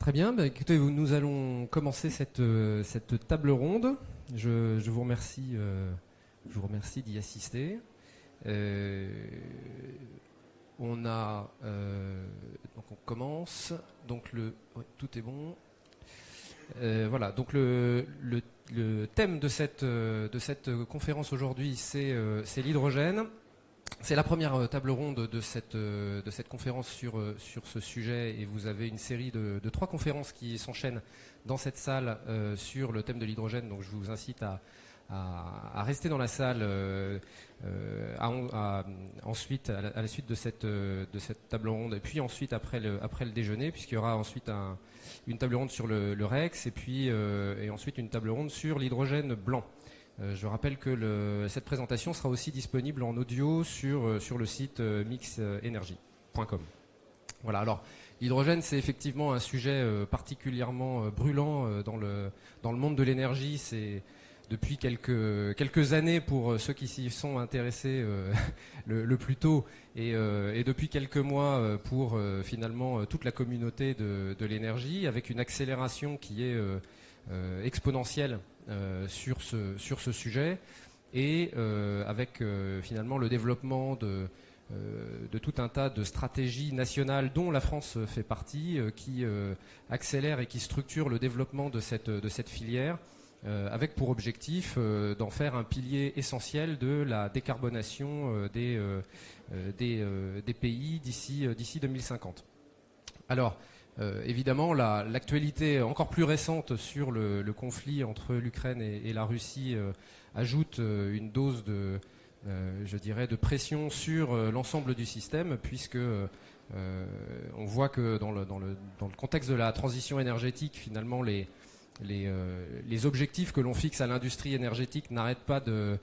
Très bien, écoutez, nous allons commencer cette table ronde. Je vous remercie d'y assister. On commence. Donc tout est bon. Voilà. Donc le thème de cette conférence aujourd'hui, c'est l'hydrogène. C'est la première table ronde de cette conférence sur ce sujet, et vous avez une série de 3 conférences qui s'enchaînent dans cette salle sur le thème de l'hydrogène. Donc je vous incite à rester dans la salle ensuite à la suite de cette table ronde, et puis ensuite après le déjeuner, puisqu'il y aura ensuite une table ronde sur le REX, et ensuite une table ronde sur l'hydrogène blanc. Je rappelle que cette présentation sera aussi disponible en audio sur le site mixenergy.com. Voilà, alors l'hydrogène, c'est effectivement un sujet particulièrement brûlant dans le monde de l'énergie. C'est depuis quelques années pour ceux qui s'y sont intéressés le plus tôt, et depuis quelques mois pour finalement toute la communauté de l'énergie, avec une accélération qui est exponentielle sur ce sujet, et avec finalement le développement de tout un tas de stratégies nationales dont la France fait partie, qui accélèrent et qui structurent le développement de cette filière, avec pour objectif d'en faire un pilier essentiel de la décarbonation des pays d'ici 2050. Alors, évidemment, l'actualité encore plus récente sur le conflit entre l'Ukraine et la Russie ajoute une dose de pression sur l'ensemble du système, puisque on voit que dans le contexte de la transition énergétique, finalement, les objectifs que l'on fixe à l'industrie énergétique n'arrêtent pas de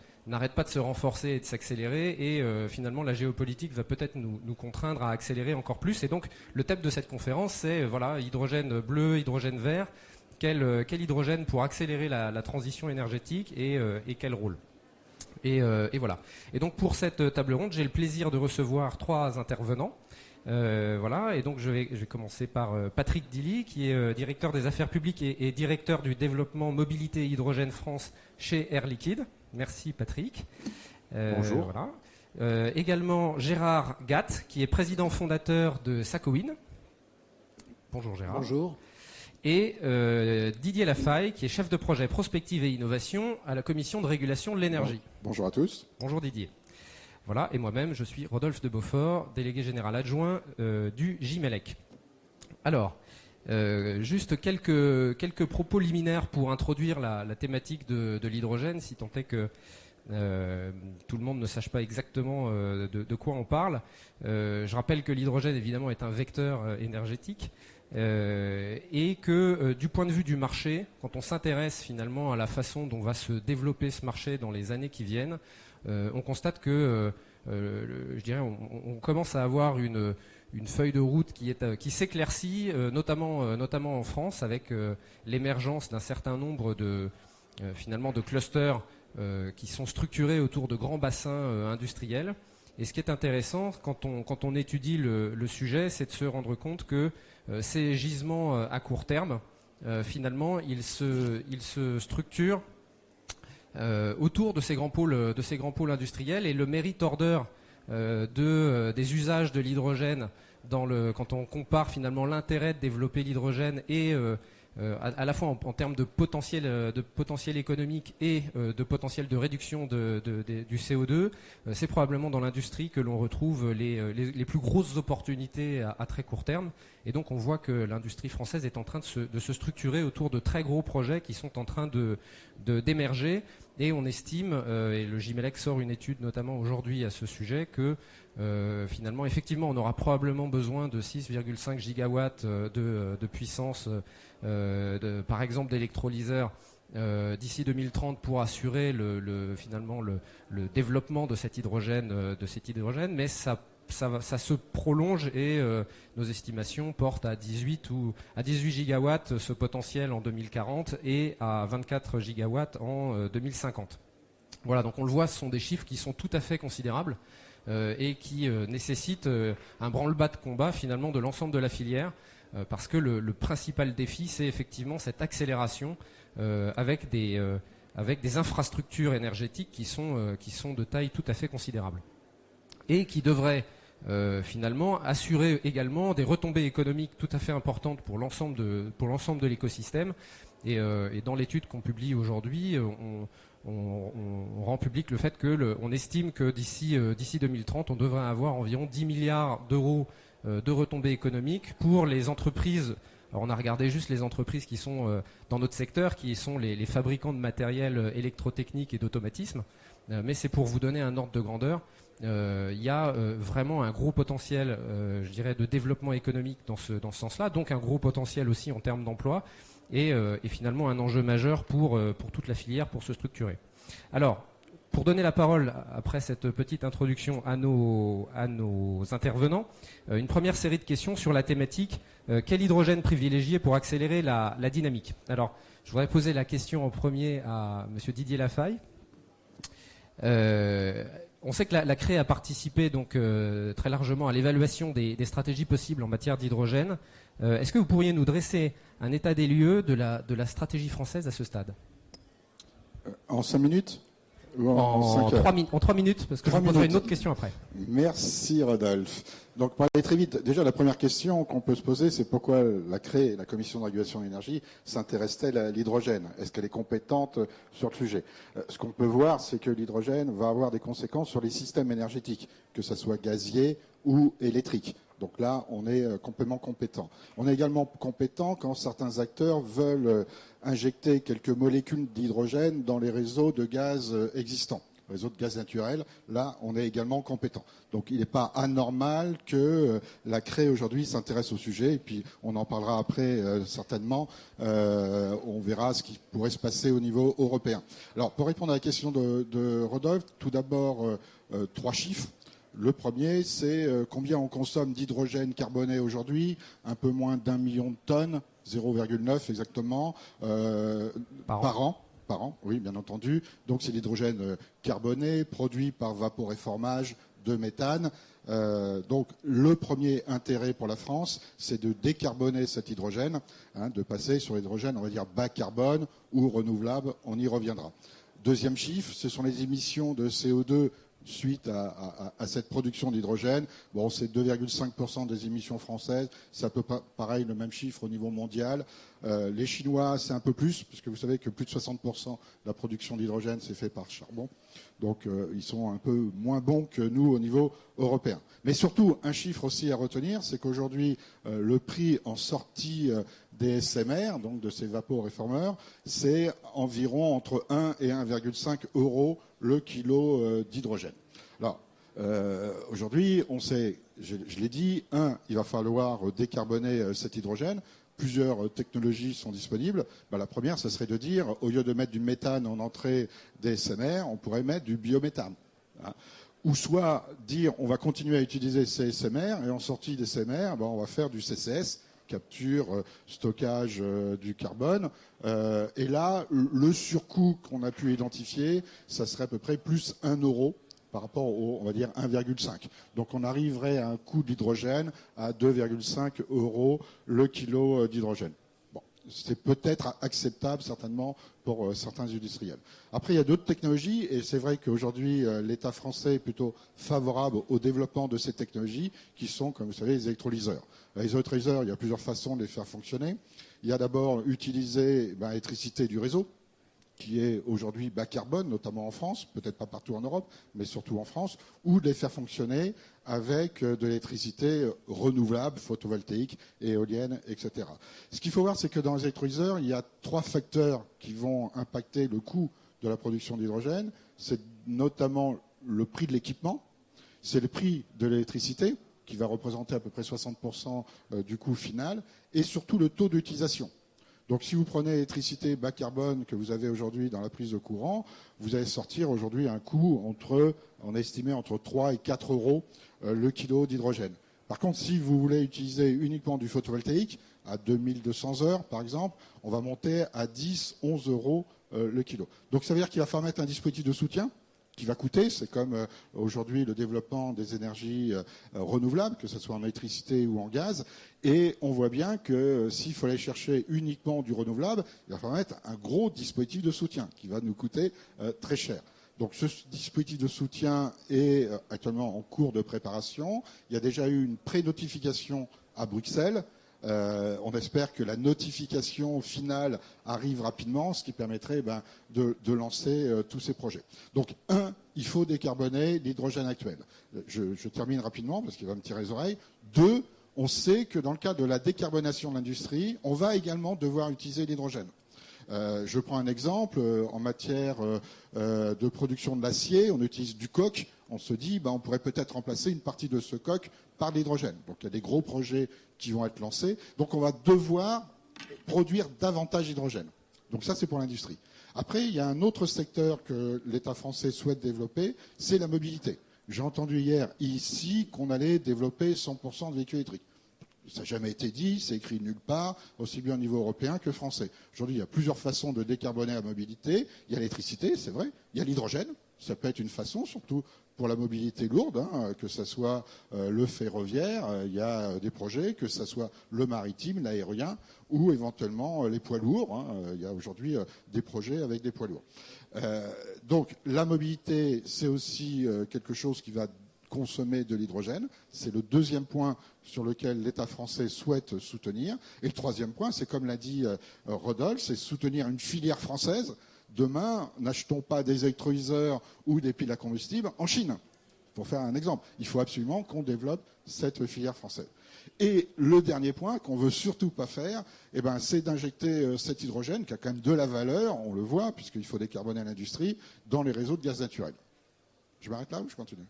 se renforcer et de s'accélérer, et finalement la géopolitique va peut-être nous contraindre à accélérer encore plus. Et donc le thème de cette conférence, c'est hydrogène bleu, hydrogène vert, quel hydrogène pour accélérer la transition énergétique, et quel rôle. Et voilà. Et donc pour cette table ronde, j'ai le plaisir de recevoir 3 intervenants. Voilà, et donc je vais commencer par Patrick Dilly, qui est directeur des affaires publiques et directeur du développement mobilité hydrogène France chez Air Liquide. Merci Patrick. Bonjour. Voilà. Également Gérard Gatt, qui est président fondateur de Sakowin. Bonjour Gérard. Bonjour. Et Didier Lafaille, qui est chef de projet prospective et innovation à la commission de régulation de l'énergie. Bonjour à tous. Bonjour Didier. Voilà, et moi-même, je suis Rodolphe de Beaufort, délégué général adjoint du JMELEC. Alors, juste quelques propos liminaires pour introduire la thématique de l'hydrogène, si tant est que tout le monde ne sache pas exactement de quoi on parle. Je rappelle que l'hydrogène, évidemment, est un vecteur énergétique, et que du point de vue du marché, quand on s'intéresse finalement à la façon dont va se développer ce marché dans les années qui viennent, on constate que on commence à avoir une feuille de route qui s'éclaircit, notamment en France, avec l'émergence d'un certain nombre de clusters qui sont structurés autour de grands bassins industriels. Et ce qui est intéressant quand on étudie le sujet, c'est de se rendre compte que ces gisements à court terme, finalement, ils se structurent autour de ces grands pôles industriels, et le merit order des usages de l'hydrogène quand on compare finalement l'intérêt de développer l'hydrogène, et à la fois en termes de potentiel économique et de potentiel de réduction du CO2, c'est probablement dans l'industrie que l'on retrouve les plus grosses opportunités à très court terme. Et donc on voit que l'industrie française est en train de se structurer autour de très gros projets qui sont en train d'émerger. Et on estime, et le JMELEC sort une étude notamment aujourd'hui à ce sujet, que finalement, effectivement, on aura probablement besoin de 6,5 gigawatts de puissance, par exemple d'électrolyseurs, d'ici 2030 pour assurer le développement de cet hydrogène, mais ça se prolonge, et nos estimations portent à 18 gigawatts ce potentiel en 2040 et à 24 gigawatts en 2050. Voilà, donc on le voit, ce sont des chiffres qui sont tout à fait considérables et qui nécessitent un branle-bas de combat finalement de l'ensemble de la filière, parce que le principal défi, c'est effectivement cette accélération avec des infrastructures énergétiques qui sont de taille tout à fait considérable et qui devraient finalement assurer également des retombées économiques tout à fait importantes pour l'ensemble de l'écosystème. Et dans l'étude qu'on publie aujourd'hui, on rend public le fait on estime que d'ici 2030, on devrait avoir environ 10 milliards d'euros de retombées économiques pour les entreprises. Alors on a regardé juste les entreprises qui sont dans notre secteur, qui sont les fabricants de matériel électrotechnique et d'automatisme. Mais c'est pour vous donner un ordre de grandeur. Il y a vraiment un gros potentiel, je dirais, de développement économique dans ce sens-là, donc un gros potentiel aussi en termes d'emploi et finalement un enjeu majeur pour toute la filière pour se structurer. Alors, pour donner la parole, après cette petite introduction à nos intervenants, une première série de questions sur la thématique quel hydrogène privilégier pour accélérer la dynamique. Alors, je voudrais poser la question en premier à M. Didier Lafaille. On sait que la CRE a participé donc très largement à l'évaluation des stratégies possibles en matière d'hydrogène. Est-ce que vous pourriez nous dresser un état des lieux de la stratégie française à ce stade? En 5 minutes ou en 3 minutes, parce que je vous poserai une autre question après. Merci Rodolphe. Donc pour aller très vite, déjà la première question qu'on peut se poser, c'est pourquoi la CRE, la Commission de régulation de l'énergie, s'intéresse-t-elle à l'hydrogène? Est-ce qu'elle est compétente sur le sujet? Ce qu'on peut voir, c'est que l'hydrogène va avoir des conséquences sur les systèmes énergétiques, que ce soit gazier ou électrique. Donc là, on est complètement compétent. On est également compétent quand certains acteurs veulent injecter quelques molécules d'hydrogène dans les réseaux de gaz existants, réseaux de gaz naturel. Là, on est également compétent. Donc il n'est pas anormal que la CRE aujourd'hui s'intéresse au sujet. Et puis on en parlera après certainement. On verra ce qui pourrait se passer au niveau européen. Alors pour répondre à la question de Rodolphe, tout d'abord 3 chiffres. Le premier, c'est combien on consomme d'hydrogène carboné aujourd'hui, un peu moins d'1 million de tonnes, 0,9 exactement, par an. Par an, oui, bien entendu. Donc c'est l'hydrogène carboné, produit par vaporéformage de méthane. Donc le premier intérêt pour la France, c'est de décarboner cet hydrogène, de passer sur l'hydrogène, on va dire bas carbone ou renouvelable, on y reviendra. Deuxième chiffre, ce sont les émissions de CO2 suite à cette production d'hydrogène. Bon, c'est 2,5% des émissions françaises. C'est à peu près pareil, le même chiffre au niveau mondial. Les Chinois, c'est un peu plus, puisque vous savez que plus de 60% de la production d'hydrogène, c'est fait par charbon. Donc, ils sont un peu moins bons que nous au niveau européen. Mais surtout, un chiffre aussi à retenir, c'est qu'aujourd'hui, le prix en sortie des SMR, donc de ces vaporéformeurs, c'est environ entre 1 et 1,5 euros le kilo d'hydrogène. Alors, aujourd'hui, on sait, je l'ai dit, il va falloir décarboner cet hydrogène. Plusieurs technologies sont disponibles. La première, ce serait de dire, au lieu de mettre du méthane en entrée des SMR, on pourrait mettre du biométhane. Ou soit dire, on va continuer à utiliser ces SMR, et en sortie des SMR, on va faire du CCS, capture, stockage du carbone. Et là, le surcoût qu'on a pu identifier, ça serait à peu près plus 1 euro par rapport au, on va dire, 1,5. Donc on arriverait à un coût d'hydrogène à 2,5 euros le kilo d'hydrogène. Bon, c'est peut-être acceptable certainement pour certains industriels. Après, il y a d'autres technologies, et c'est vrai qu'aujourd'hui, l'État français est plutôt favorable au développement de ces technologies, qui sont, comme vous savez, les électrolyseurs. Les électrolyseurs, il y a plusieurs façons de les faire fonctionner. Il y a d'abord utiliser l'électricité du réseau, qui est aujourd'hui bas carbone, notamment en France, peut-être pas partout en Europe, mais surtout en France, ou de les faire fonctionner avec de l'électricité renouvelable, photovoltaïque, éolienne, etc. Ce qu'il faut voir, c'est que dans les électrolyseurs, il y a 3 facteurs qui vont impacter le coût de la production d'hydrogène. C'est notamment le prix de l'équipement, c'est le prix de l'électricité, qui va représenter à peu près 60% du coût final, et surtout le taux d'utilisation. Donc si vous prenez l'électricité bas carbone que vous avez aujourd'hui dans la prise de courant, vous allez sortir aujourd'hui un coût on a estimé entre 3 et 4 euros le kilo d'hydrogène. Par contre, si vous voulez utiliser uniquement du photovoltaïque, à 2200 heures par exemple, on va monter à 10, 11 euros le kilo. Donc ça veut dire qu'il va falloir mettre un dispositif de soutien qui va coûter. C'est comme aujourd'hui le développement des énergies renouvelables, que ce soit en électricité ou en gaz. Et on voit bien que s'il fallait chercher uniquement du renouvelable, il va falloir mettre un gros dispositif de soutien qui va nous coûter très cher. Donc ce dispositif de soutien est actuellement en cours de préparation. Il y a déjà eu une pré-notification à Bruxelles. On espère que la notification finale arrive rapidement, ce qui permettrait de lancer tous ces projets. Donc, il faut décarboner l'hydrogène actuel. Je termine rapidement parce qu'il va me tirer les oreilles. 2, on sait que dans le cadre de la décarbonation de l'industrie, on va également devoir utiliser l'hydrogène. Je prends un exemple, en matière de production de l'acier, on utilise du coke, on se dit on pourrait peut-être remplacer une partie de ce coke par l'hydrogène. Donc il y a des gros projets qui vont être lancés, donc on va devoir produire davantage d'hydrogène. Donc ça c'est pour l'industrie. Après il y a un autre secteur que l'État français souhaite développer, c'est la mobilité. J'ai entendu hier ici qu'on allait développer 100% de véhicules électriques. Ça n'a jamais été dit, c'est écrit nulle part, aussi bien au niveau européen que français. Aujourd'hui, il y a plusieurs façons de décarboner la mobilité. Il y a l'électricité, c'est vrai. Il y a l'hydrogène, ça peut être une façon, surtout pour la mobilité lourde, que ce soit le ferroviaire, il y a des projets, que ce soit le maritime, l'aérien, ou éventuellement les poids lourds. Il y a aujourd'hui des projets avec des poids lourds. Donc la mobilité, c'est aussi quelque chose qui va consommer de l'hydrogène. C'est le deuxième point sur lequel l'État français souhaite soutenir. Et le troisième point, c'est comme l'a dit Rodolphe, c'est soutenir une filière française. Demain, n'achetons pas des électrolyseurs ou des piles à combustible en Chine. Pour faire un exemple, il faut absolument qu'on développe cette filière française. Et le dernier point qu'on veut surtout pas faire, c'est d'injecter cet hydrogène, qui a quand même de la valeur, on le voit, puisqu'il faut décarboner l'industrie, dans les réseaux de gaz naturel. Je m'arrête là ou je continue?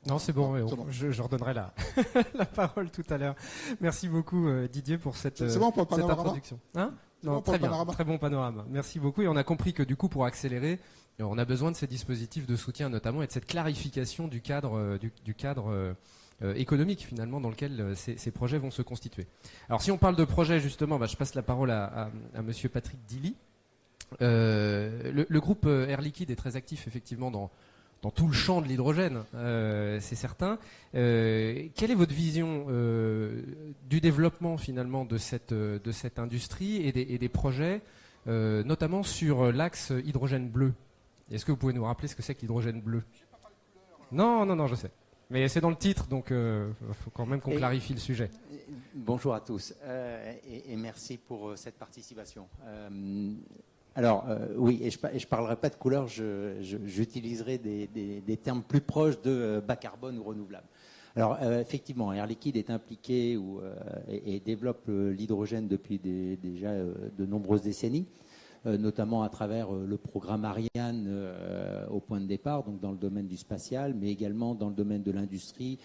Non, c'est bon, je redonnerai la parole tout à l'heure. Merci beaucoup Didier pour cette introduction. Très bien, très bon panorama. Merci beaucoup. Et on a compris que du coup, pour accélérer, on a besoin de ces dispositifs de soutien notamment et de cette clarification du cadre, économique finalement dans lequel ces projets vont se constituer. Alors si on parle de projet justement, je passe la parole à Monsieur Patrick Dilly. Le groupe Air Liquide est très actif effectivement dans tout le champ de l'hydrogène, c'est certain. Quelle est votre vision du développement finalement de cette industrie et des projets, notamment sur l'axe hydrogène bleu? Est-ce que vous pouvez nous rappeler ce que c'est que l'hydrogène bleu? Non, je sais. Mais c'est dans le titre, donc il faut quand même qu'on clarifie le sujet. Bonjour à tous et merci pour cette participation. Alors, oui, et je ne parlerai pas de couleur, j'utiliserai des termes plus proches de bas carbone ou renouvelable. Alors, effectivement, Air Liquide est impliqué et développe l'hydrogène depuis déjà de nombreuses décennies, notamment à travers le programme Ariane au point de départ, donc dans le domaine du spatial, mais également dans le domaine de l'industrie,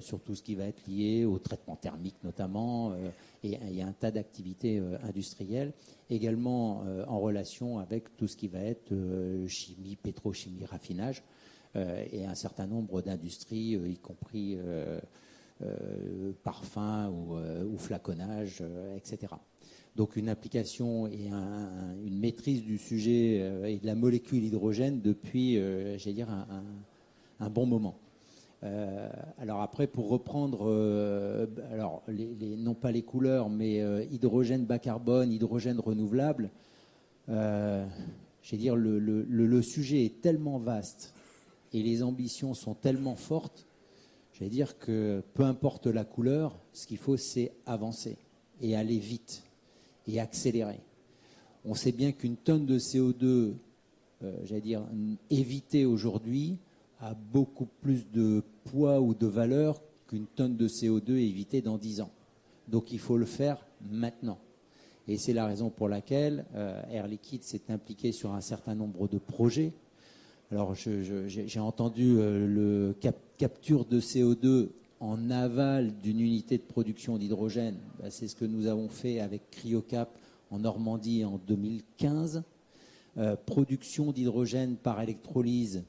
sur tout ce qui va être lié au traitement thermique notamment, et il y a un tas d'activités industrielles, également en relation avec tout ce qui va être chimie, pétrochimie, raffinage, et un certain nombre d'industries, y compris parfum ou flaconnage, etc. Donc une application et une maîtrise du sujet et de la molécule hydrogène depuis, j'allais dire, un bon moment. Alors après, pour reprendre, alors non pas les couleurs, mais hydrogène bas carbone, hydrogène renouvelable, j'allais dire le sujet est tellement vaste et les ambitions sont tellement fortes, j'allais dire que peu importe la couleur, ce qu'il faut c'est avancer et aller vite et accélérer. On sait bien qu'une tonne de CO2, j'allais dire évitée aujourd'hui, a beaucoup plus de poids ou de valeur qu'une tonne de CO2 évitée dans 10 ans. Donc il faut le faire maintenant. Et c'est la raison pour laquelle Air Liquide s'est impliqué sur un certain nombre de projets. Alors j'ai entendu le capture de CO2 en aval d'une unité de production d'hydrogène. C'est ce que nous avons fait avec Cryocap en Normandie en 2015. Production d'hydrogène par électrolyse,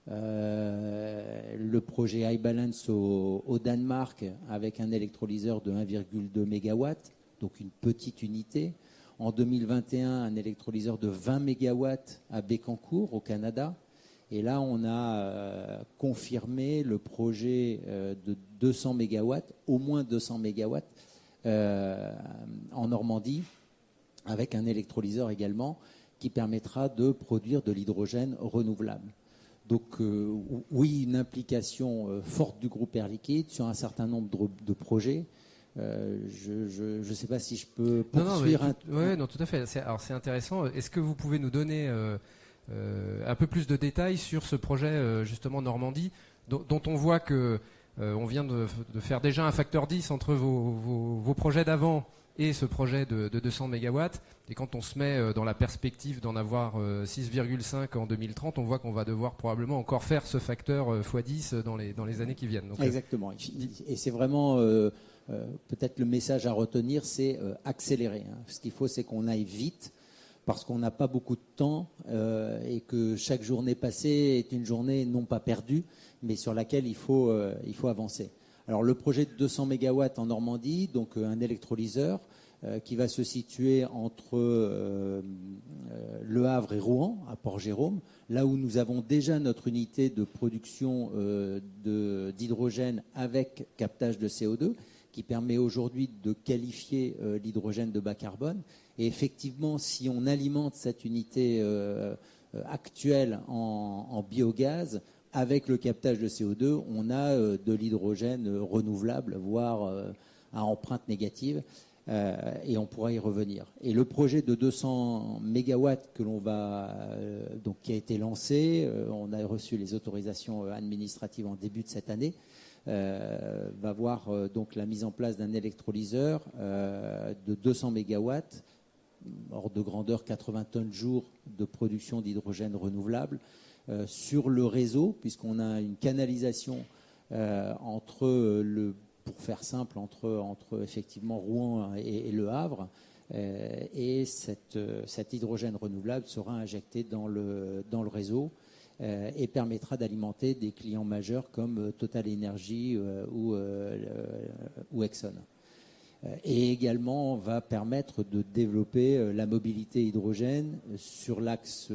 le projet iBalance au Danemark avec un électrolyseur de 1,2 MW, donc une petite unité. En 2021, un électrolyseur de 20 MW à Bécancour au Canada. Et là, on a confirmé le projet de 200 mégawatts, au moins 200 mégawatts en Normandie, avec un électrolyseur également, qui permettra de produire de l'hydrogène renouvelable. Donc oui, une implication forte du groupe Air Liquide sur un certain nombre de projets. Je ne sais pas si je peux poursuivre. Non, tout à fait. Alors c'est intéressant. Est-ce que vous pouvez nous donner un peu plus de détails sur ce projet justement Normandie, dont on voit que on vient de faire déjà un facteur 10 entre vos projets d'avant et ce projet de 200 mégawatts. Et quand on se met dans la perspective d'en avoir 6,5 en 2030, on voit qu'on va devoir probablement encore faire ce facteur x10 dans les années qui viennent. Donc, exactement. Et c'est vraiment peut-être le message à retenir, c'est accélérer. Ce qu'il faut, c'est qu'on aille vite, parce qu'on n'a pas beaucoup de temps et que chaque journée passée est une journée non pas perdue, mais sur laquelle il faut avancer. Alors le projet de 200 mégawatts en Normandie, donc un électrolyseur qui va se situer entre Le Havre et Rouen, à Port-Jérôme, là où nous avons déjà notre unité de production d'hydrogène avec captage de CO2, qui permet aujourd'hui de qualifier l'hydrogène de bas carbone. Et effectivement, si on alimente cette unité actuelle en biogaz, avec le captage de CO2, on a de l'hydrogène renouvelable, voire à empreinte négative, et on pourra y revenir. Et le projet de 200 mégawatts qui a été lancé, on a reçu les autorisations administratives en début de cette année, va voir donc la mise en place d'un électrolyseur de 200 mégawatts, ordre de grandeur 80 tonnes jour de production d'hydrogène renouvelable, sur le réseau, puisqu'on a une canalisation pour faire simple, entre effectivement Rouen et Le Havre, et cet hydrogène renouvelable sera injecté dans le réseau et permettra d'alimenter des clients majeurs comme Total Energy ou Exxon. Et également va permettre de développer la mobilité hydrogène sur l'axe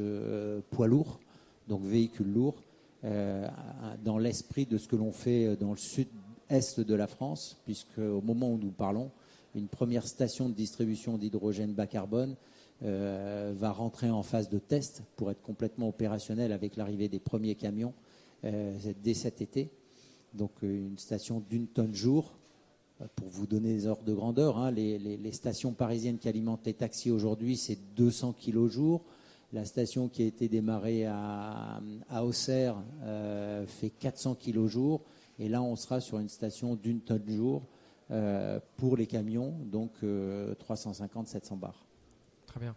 poids lourd, donc véhicules lourds, dans l'esprit de ce que l'on fait dans le sud-est de la France, puisque au moment où nous parlons, une première station de distribution d'hydrogène bas carbone va rentrer en phase de test pour être complètement opérationnelle avec l'arrivée des premiers camions dès cet été. Donc une station d'1 tonne jour. Pour vous donner des ordres de grandeur, les stations parisiennes qui alimentent les taxis aujourd'hui, c'est 200 kilos jour. La station qui a été démarrée à Auxerre fait 400 kilos jour. Et là, on sera sur une station d'1 tonne jour pour les camions, donc 350-700 bars. Très bien.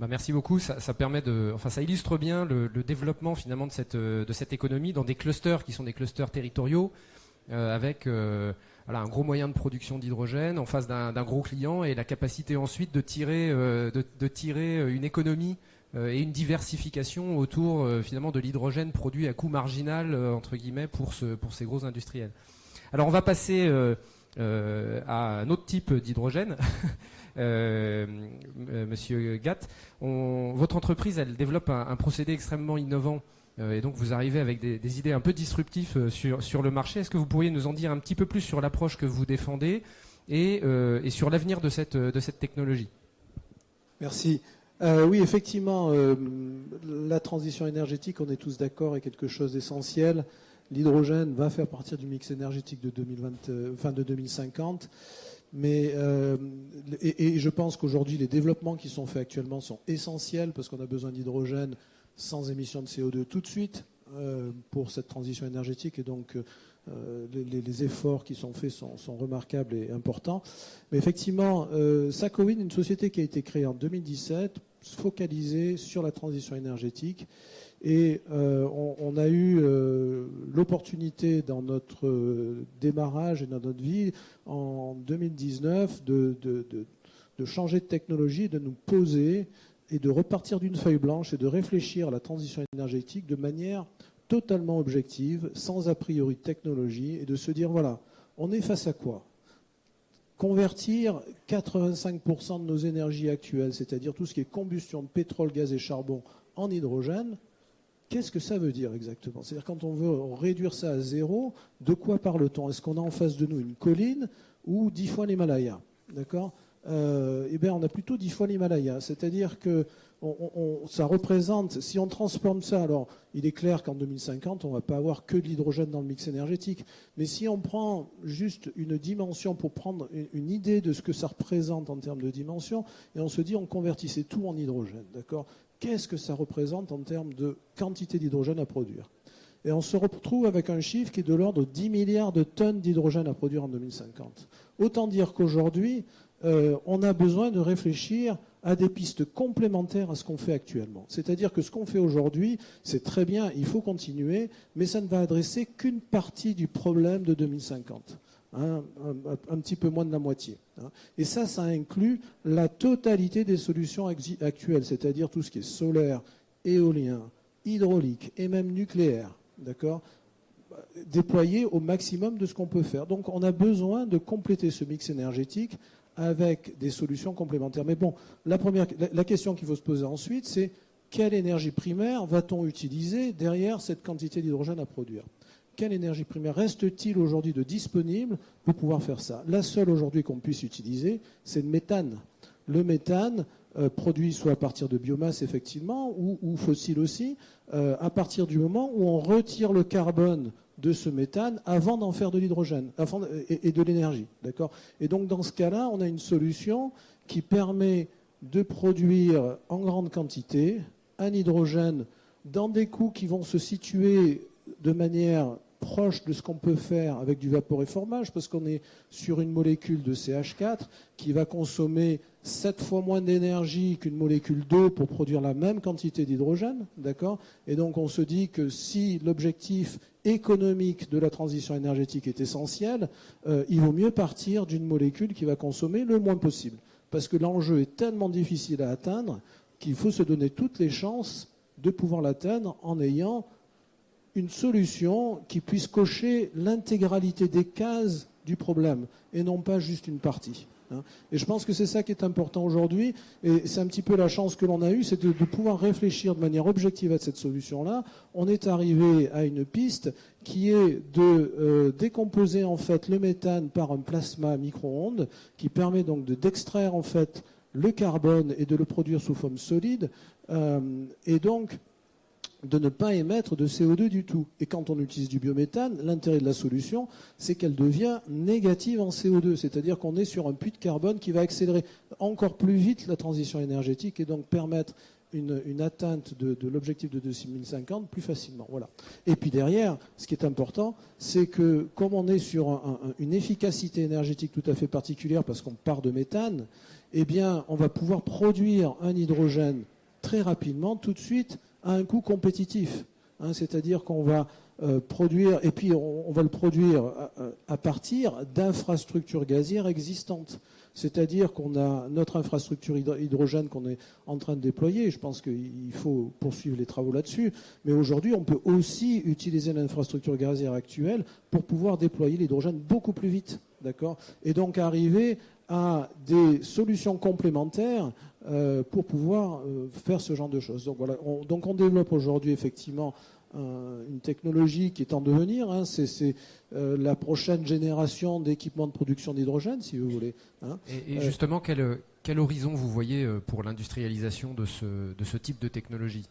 Merci beaucoup. Ça permet ça illustre bien le développement finalement de cette économie dans des clusters qui sont des clusters territoriaux avec un gros moyen de production d'hydrogène en face d'un gros client et la capacité ensuite de tirer une économie et une diversification autour finalement de l'hydrogène produit à coût marginal entre guillemets pour ces gros industriels. Alors on va passer à un autre type d'hydrogène. Monsieur Gatt, votre entreprise elle développe un procédé extrêmement innovant et donc vous arrivez avec des idées un peu disruptives sur le marché. Est-ce que vous pourriez nous en dire un petit peu plus sur l'approche que vous défendez et sur l'avenir de cette technologie? Merci. Oui, effectivement, la transition énergétique, on est tous d'accord, est quelque chose d'essentiel. L'hydrogène va faire partie du mix énergétique de 2050. Mais je pense qu'aujourd'hui, les développements qui sont faits actuellement sont essentiels parce qu'on a besoin d'hydrogène sans émission de CO2 tout de suite pour cette transition énergétique. Et donc, les efforts qui sont faits sont remarquables et importants. Mais effectivement, Sakowin, une société qui a été créée en 2017, focalisée sur la transition énergétique. Et on a eu l'opportunité dans notre démarrage et dans notre vie en 2019 de changer de technologie, de nous poser et de repartir d'une feuille blanche et de réfléchir à la transition énergétique de manière totalement objective, sans a priori de technologie, et de se dire, voilà, on est face à quoi ? Convertir 85% de nos énergies actuelles, c'est-à-dire tout ce qui est combustion de pétrole, gaz et charbon, en hydrogène, Qu'est-ce que ça veut dire exactement? C'est-à-dire quand on veut réduire ça à zéro, de quoi parle-t-on? Est-ce qu'on a en face de nous une colline ou 10 fois l'Himalaya? D'accord? Eh bien, on a plutôt 10 fois l'Himalaya. C'est-à-dire que ça représente, si on transforme ça, alors il est clair qu'en 2050, on ne va pas avoir que de l'hydrogène dans le mix énergétique. Mais si on prend juste une dimension pour prendre une idée de ce que ça représente en termes de dimension, et on se dit on convertissait tout en hydrogène, d'accord? Qu'est-ce que ça représente en termes de quantité d'hydrogène à produire? Et on se retrouve avec un chiffre qui est de l'ordre de 10 milliards de tonnes d'hydrogène à produire en 2050. Autant dire qu'aujourd'hui, on a besoin de réfléchir à des pistes complémentaires à ce qu'on fait actuellement. C'est-à-dire que ce qu'on fait aujourd'hui, c'est très bien, il faut continuer, mais ça ne va adresser qu'une partie du problème de 2050. Hein, un petit peu moins de la moitié. Hein. Et ça inclut la totalité des solutions actuelles, c'est-à-dire tout ce qui est solaire, éolien, hydraulique et même nucléaire, d'accord, déployé au maximum de ce qu'on peut faire. Donc on a besoin de compléter ce mix énergétique avec des solutions complémentaires. Mais bon, la question qu'il faut se poser ensuite, c'est quelle énergie primaire va-t-on utiliser derrière cette quantité d'hydrogène à produire? Quelle énergie primaire reste-t-il aujourd'hui de disponible pour pouvoir faire ça? La seule aujourd'hui qu'on puisse utiliser, c'est le méthane. Le méthane, produit soit à partir de biomasse effectivement, ou fossile aussi, à partir du moment où on retire le carbone de ce méthane avant d'en faire de l'hydrogène et de l'énergie. D'accord ? Et donc dans ce cas-là, on a une solution qui permet de produire en grande quantité un hydrogène dans des coûts qui vont se situer de manière proche de ce qu'on peut faire avec du vaporéformage, parce qu'on est sur une molécule de CH4 qui va consommer 7 fois moins d'énergie qu'une molécule d'eau pour produire la même quantité d'hydrogène, d'accord ? Et donc on se dit que si l'objectif économique de la transition énergétique est essentiel, il vaut mieux partir d'une molécule qui va consommer le moins possible. Parce que l'enjeu est tellement difficile à atteindre qu'il faut se donner toutes les chances de pouvoir l'atteindre en ayant une solution qui puisse cocher l'intégralité des cases du problème et non pas juste une partie. Et je pense que c'est ça qui est important aujourd'hui, et c'est un petit peu la chance que l'on a eue, c'est de pouvoir réfléchir de manière objective à cette solution-là. On est arrivé à une piste qui est de décomposer en fait le méthane par un plasma micro-ondes, qui permet donc d'extraire en fait le carbone et de le produire sous forme solide, et donc de ne pas émettre de CO2 du tout. Et quand on utilise du biométhane, l'intérêt de la solution, c'est qu'elle devient négative en CO2. C'est-à-dire qu'on est sur un puits de carbone qui va accélérer encore plus vite la transition énergétique et donc permettre une atteinte de l'objectif de 2050 plus facilement. Voilà. Et puis derrière, ce qui est important, c'est que comme on est sur une efficacité énergétique tout à fait particulière parce qu'on part de méthane, eh bien, on va pouvoir produire un hydrogène très rapidement, tout de suite, à un coût compétitif. C'est-à-dire qu'on va produire, et puis on va le produire à partir d'infrastructures gazières existantes. C'est-à-dire qu'on a notre infrastructure hydrogène qu'on est en train de déployer. Je pense qu'il faut poursuivre les travaux là-dessus. Mais aujourd'hui, on peut aussi utiliser l'infrastructure gazière actuelle pour pouvoir déployer l'hydrogène beaucoup plus vite. D'accord ? Et donc arriver à des solutions complémentaires pour pouvoir faire ce genre de choses. Donc voilà, on développe aujourd'hui effectivement une technologie qui est en devenir. C'est la prochaine génération d'équipements de production d'hydrogène, si vous voulez. Et justement, quel horizon vous voyez pour l'industrialisation de ce type de technologie ?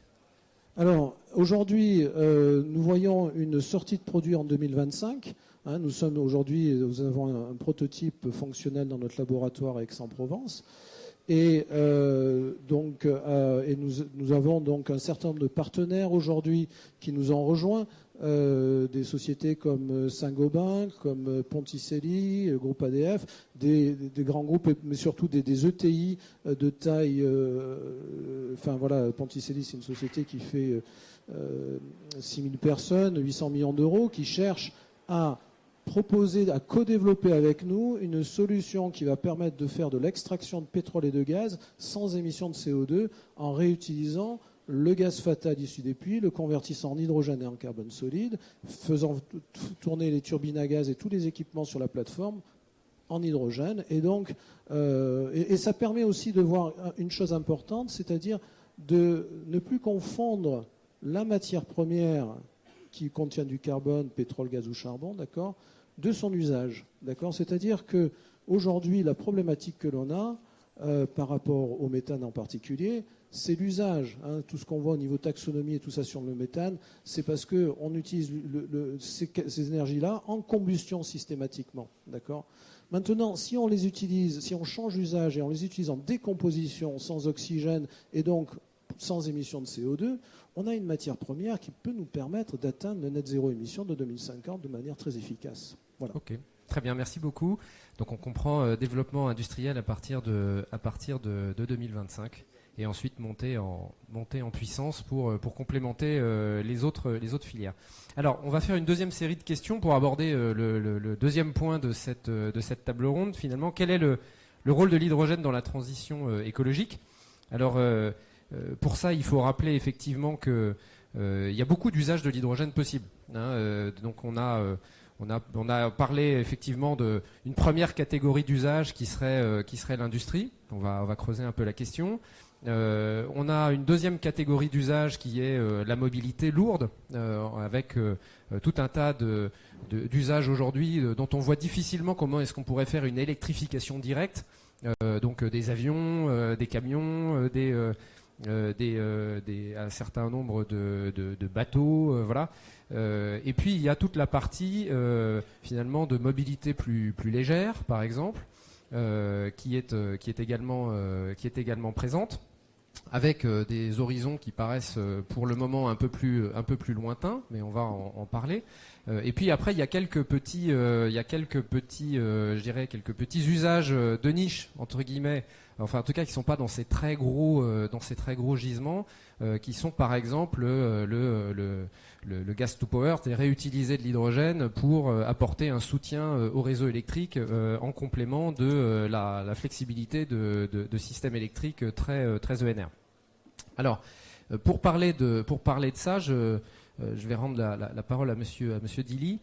Alors, aujourd'hui, nous voyons une sortie de produit en 2025. Nous avons un prototype fonctionnel dans notre laboratoire à Aix-en-Provence. Et nous avons donc un certain nombre de partenaires aujourd'hui qui nous ont rejoints, des sociétés comme Saint-Gobain, comme Ponticelli, le groupe ADF, des grands groupes, mais surtout des ETI de taille. Ponticelli, c'est une société qui fait 6000 personnes, 800 millions d'euros, qui cherche à proposer, à co-développer avec nous une solution qui va permettre de faire de l'extraction de pétrole et de gaz sans émission de CO2 en réutilisant le gaz fatal issu des puits, le convertissant en hydrogène et en carbone solide, faisant tourner les turbines à gaz et tous les équipements sur la plateforme en hydrogène. Et donc, et ça permet aussi de voir une chose importante, c'est-à-dire de ne plus confondre la matière première qui contient du carbone, pétrole, gaz ou charbon, d'accord, de son usage, d'accord. C'est-à-dire que aujourd'hui, la problématique que l'on a par rapport au méthane en particulier, c'est l'usage. Hein, tout ce qu'on voit au niveau taxonomie et tout ça sur le méthane, c'est parce qu'on utilise ces énergies-là en combustion systématiquement, d'accord. Maintenant, si on les utilise, si on change d'usage et on les utilise en décomposition sans oxygène et donc sans émission de CO2, on a une matière première qui peut nous permettre d'atteindre le net zéro émission de 2050 de manière très efficace. Voilà. Ok, très bien, merci beaucoup. Donc on comprend développement industriel à partir de 2025 et ensuite monter en puissance pour complémenter les autres filières. Alors, on va faire une deuxième série de questions pour aborder le deuxième point de cette table ronde. Finalement, quel est le rôle de l'hydrogène dans la transition écologique? Alors, pour ça, il faut rappeler effectivement que il y a beaucoup d'usages de l'hydrogène possibles. Hein, donc, on a parlé effectivement d'une première catégorie d'usage qui serait l'industrie. On va creuser un peu la question. On a une deuxième catégorie d'usage qui est la mobilité lourde, avec tout un tas d'usages aujourd'hui dont on voit difficilement comment est-ce qu'on pourrait faire une électrification directe. Donc des avions, des camions, un certain nombre de bateaux, voilà. Et puis il y a toute la partie finalement de mobilité plus légère, par exemple, qui est également présente, avec des horizons qui paraissent pour le moment un peu plus lointains, mais on va en parler. Et puis après, il y a quelques petits usages de niche entre guillemets, enfin en tout cas qui sont pas dans ces très gros gisements, qui sont par exemple le gas to power, c'est réutiliser de l'hydrogène pour apporter un soutien au réseau électrique en complément de la flexibilité de systèmes électriques très ENR. Alors, pour parler de ça, je vais rendre la parole à Monsieur Dilly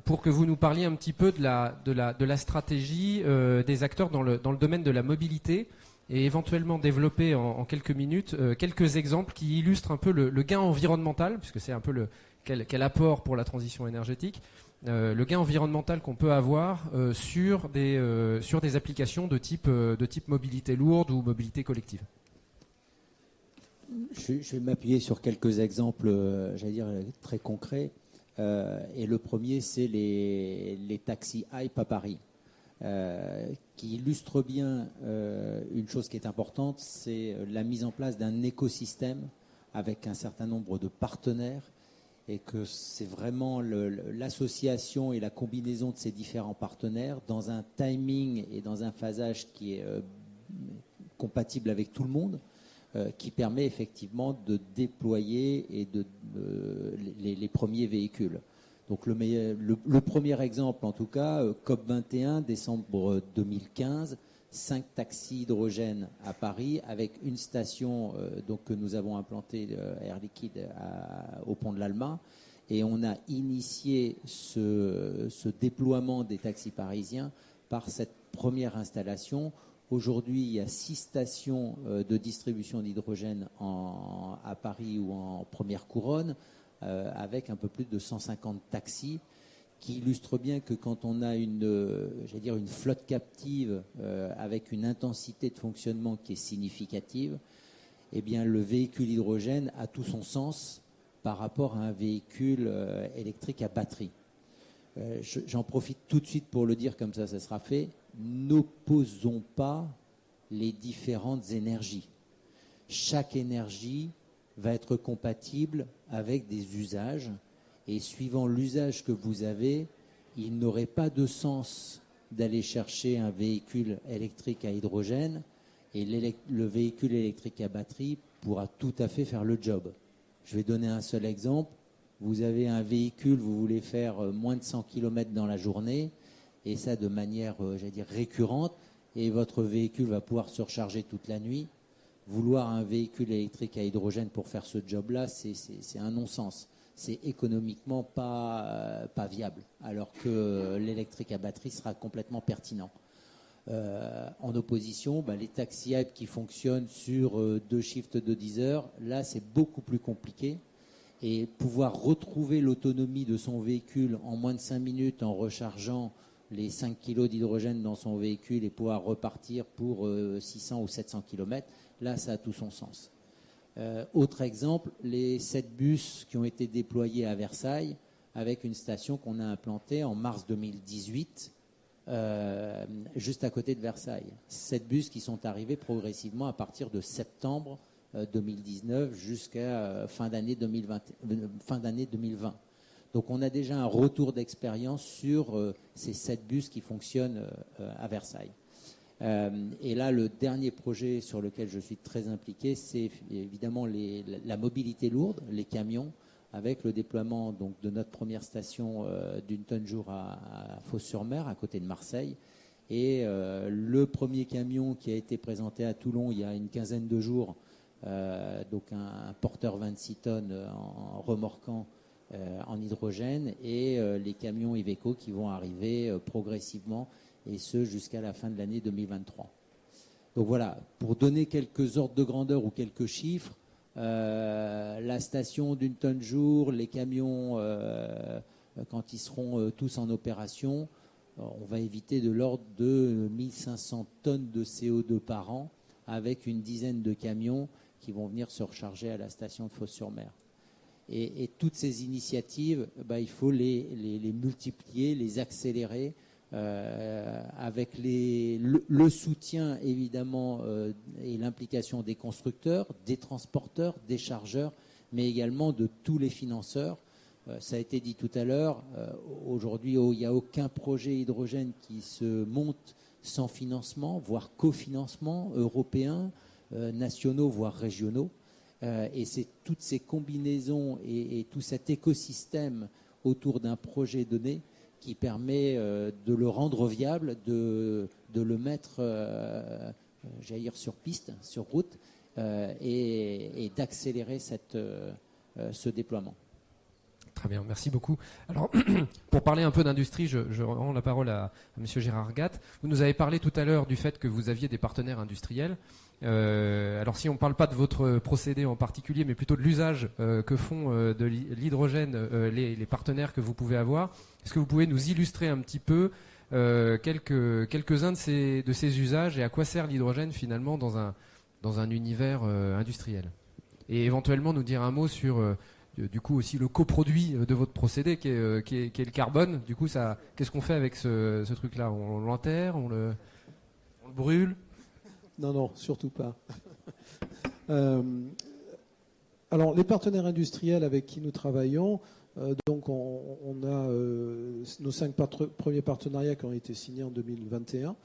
pour que vous nous parliez un petit peu de la stratégie des acteurs dans le domaine de la mobilité et éventuellement développer en quelques minutes quelques exemples qui illustrent un peu le gain environnemental, puisque c'est un peu quel apport pour la transition énergétique, le gain environnemental qu'on peut avoir sur des applications de type mobilité lourde ou mobilité collective. Je vais m'appuyer sur quelques exemples, j'allais dire, très concrets. Et le premier, c'est les taxis Hype à Paris, qui illustrent bien une chose qui est importante, c'est la mise en place d'un écosystème avec un certain nombre de partenaires, et que c'est vraiment l'association et la combinaison de ces différents partenaires dans un timing et dans un phasage qui est compatible avec tout le monde, qui permet effectivement de déployer et les premiers véhicules. Donc le premier exemple, en tout cas, COP21, décembre 2015, 5 taxis hydrogène à Paris, avec une station que nous avons implantée Air Liquide au pont de l'Alma. Et on a initié ce déploiement des taxis parisiens par cette première installation. Aujourd'hui, il y a 6 stations de distribution d'hydrogène à Paris ou en première couronne, avec un peu plus de 150 taxis, qui illustrent bien que quand on a une flotte captive avec une intensité de fonctionnement qui est significative, eh bien le véhicule hydrogène a tout son sens par rapport à un véhicule électrique à batterie. J'en profite tout de suite pour le dire, comme ça sera fait. N'opposons pas les différentes énergies. Chaque énergie va être compatible avec des usages, et suivant l'usage que vous avez, il n'aurait pas de sens d'aller chercher un véhicule électrique à hydrogène, et le véhicule électrique à batterie pourra tout à fait faire le job. Je vais donner un seul exemple. Vous avez un véhicule, vous voulez faire moins de 100 km dans la journée, et ça de manière, récurrente, et votre véhicule va pouvoir se recharger toute la nuit. Vouloir un véhicule électrique à hydrogène pour faire ce job-là, c'est un non-sens. C'est économiquement pas viable, alors que l'électrique à batterie sera complètement pertinent. En opposition, les taxis hype qui fonctionnent sur 2 shifts de 10 heures, là c'est beaucoup plus compliqué. Et pouvoir retrouver l'autonomie de son véhicule en moins de 5 minutes en rechargeant les 5 kg d'hydrogène dans son véhicule et pouvoir repartir pour 600 ou 700 km, là ça a tout son sens. Autre exemple, les 7 bus qui ont été déployés à Versailles avec une station qu'on a implantée en mars 2018 juste à côté de Versailles. 7 bus qui sont arrivés progressivement à partir de septembre 2019 jusqu'à fin d'année 2020. Donc on a déjà un retour d'expérience sur ces 7 bus qui fonctionnent à Versailles. Et là, le dernier projet sur lequel je suis très impliqué, c'est évidemment la mobilité lourde, les camions, avec le déploiement donc, de notre première station d'une tonne-jour à Fos-sur-Mer, à côté de Marseille. Et le premier camion qui a été présenté à Toulon il y a une quinzaine de jours, donc un porteur 26 tonnes en remorquant en hydrogène, et les camions Iveco qui vont arriver progressivement, et ce jusqu'à la fin de l'année 2023. Donc voilà, pour donner quelques ordres de grandeur ou quelques chiffres, la station d'une tonne jour, les camions, quand ils seront tous en opération, on va éviter de l'ordre de 1500 tonnes de CO2 par an, avec une dizaine de camions qui vont venir se recharger à la station de Fos-sur-Mer. Et toutes ces initiatives, il faut les multiplier, les accélérer, avec le soutien évidemment et l'implication des constructeurs, des transporteurs, des chargeurs, mais également de tous les financeurs. Ça a été dit tout à l'heure, aujourd'hui il n'y a aucun projet hydrogène qui se monte sans financement, voire cofinancement européen, nationaux, voire régionaux. Et c'est toutes ces combinaisons et tout cet écosystème autour d'un projet donné qui permet de le rendre viable, de le mettre j'allais dire sur piste, sur route, et d'accélérer ce déploiement. Très bien, merci beaucoup. Alors, pour parler un peu d'industrie, je rends la parole à M. Gérard Gatte. Vous nous avez parlé tout à l'heure du fait que vous aviez des partenaires industriels. Alors, si on ne parle pas de votre procédé en particulier, mais plutôt de l'usage que font de l'hydrogène les partenaires que vous pouvez avoir, est-ce que vous pouvez nous illustrer un petit peu quelques-uns de ces usages et à quoi sert l'hydrogène finalement dans un univers industriel? Et éventuellement nous dire un mot sur du coup aussi le coproduit de votre procédé qui est le carbone. Du coup, qu'est-ce qu'on fait avec ce truc-là? On l'enterre, on le brûle? Non, surtout pas. Alors, les partenaires industriels avec qui nous travaillons, donc on a nos 5 premiers partenariats qui ont été signés en 2021,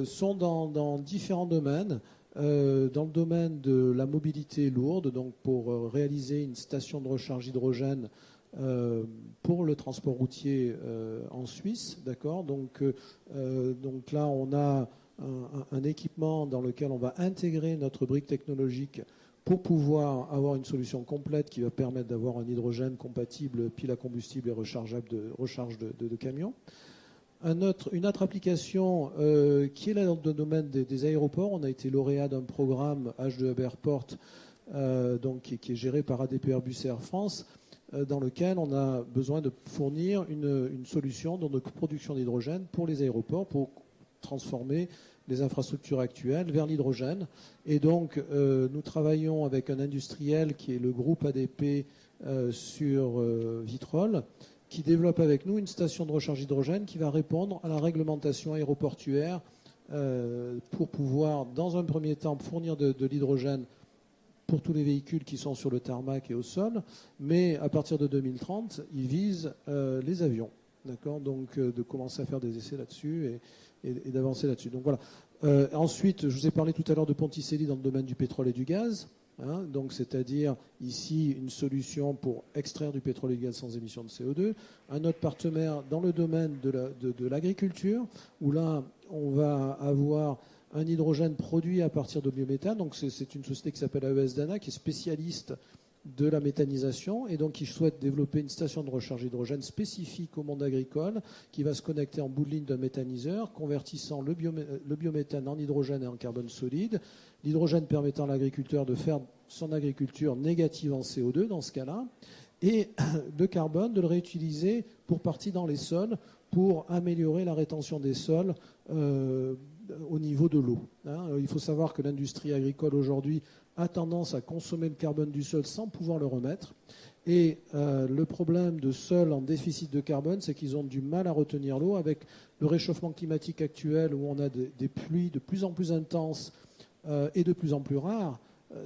sont dans différents domaines. Dans le domaine de la mobilité lourde, donc pour réaliser une station de recharge hydrogène pour le transport routier en Suisse, d'accord. Donc là, on a un équipement dans lequel on va intégrer notre brique technologique pour pouvoir avoir une solution complète qui va permettre d'avoir un hydrogène compatible pile à combustible et recharge de camions. Une autre application qui est là dans le domaine des aéroports. On a été lauréat d'un programme H2Hub Airport donc, qui est géré par ADP Airbus et Air France, dans lequel on a besoin de fournir une solution de production d'hydrogène pour les aéroports, pour transformer les infrastructures actuelles vers l'hydrogène. Et donc nous travaillons avec un industriel qui est le groupe ADP sur Vitrolles, qui développe avec nous une station de recharge hydrogène qui va répondre à la réglementation aéroportuaire pour pouvoir, dans un premier temps, fournir de l'hydrogène pour tous les véhicules qui sont sur le tarmac et au sol. Mais à partir de 2030, il vise les avions. D'accord, donc de commencer à faire des essais là-dessus et d'avancer là-dessus. Donc voilà. Ensuite, je vous ai parlé tout à l'heure de Ponticelli dans le domaine du pétrole et du gaz. Donc c'est-à-dire ici une solution pour extraire du pétrole et du gaz sans émission de CO2. Un autre partenaire dans le domaine de l'agriculture, où là on va avoir un hydrogène produit à partir de biométhane. Donc c'est une société qui s'appelle AES Dana, qui est spécialiste de la méthanisation, et donc ils souhaitent développer une station de recharge hydrogène spécifique au monde agricole qui va se connecter en bout de ligne d'un méthaniseur, convertissant le biométhane en hydrogène et en carbone solide, l'hydrogène permettant à l'agriculteur de faire son agriculture négative en CO2 dans ce cas-là, et le carbone de le réutiliser pour partie dans les sols pour améliorer la rétention des sols au niveau de l'eau. Il faut savoir que l'industrie agricole aujourd'hui a tendance à consommer le carbone du sol sans pouvoir le remettre. Et le problème de sols en déficit de carbone, c'est qu'ils ont du mal à retenir l'eau. Avec le réchauffement climatique actuel, où on a des pluies de plus en plus intenses et de plus en plus rares,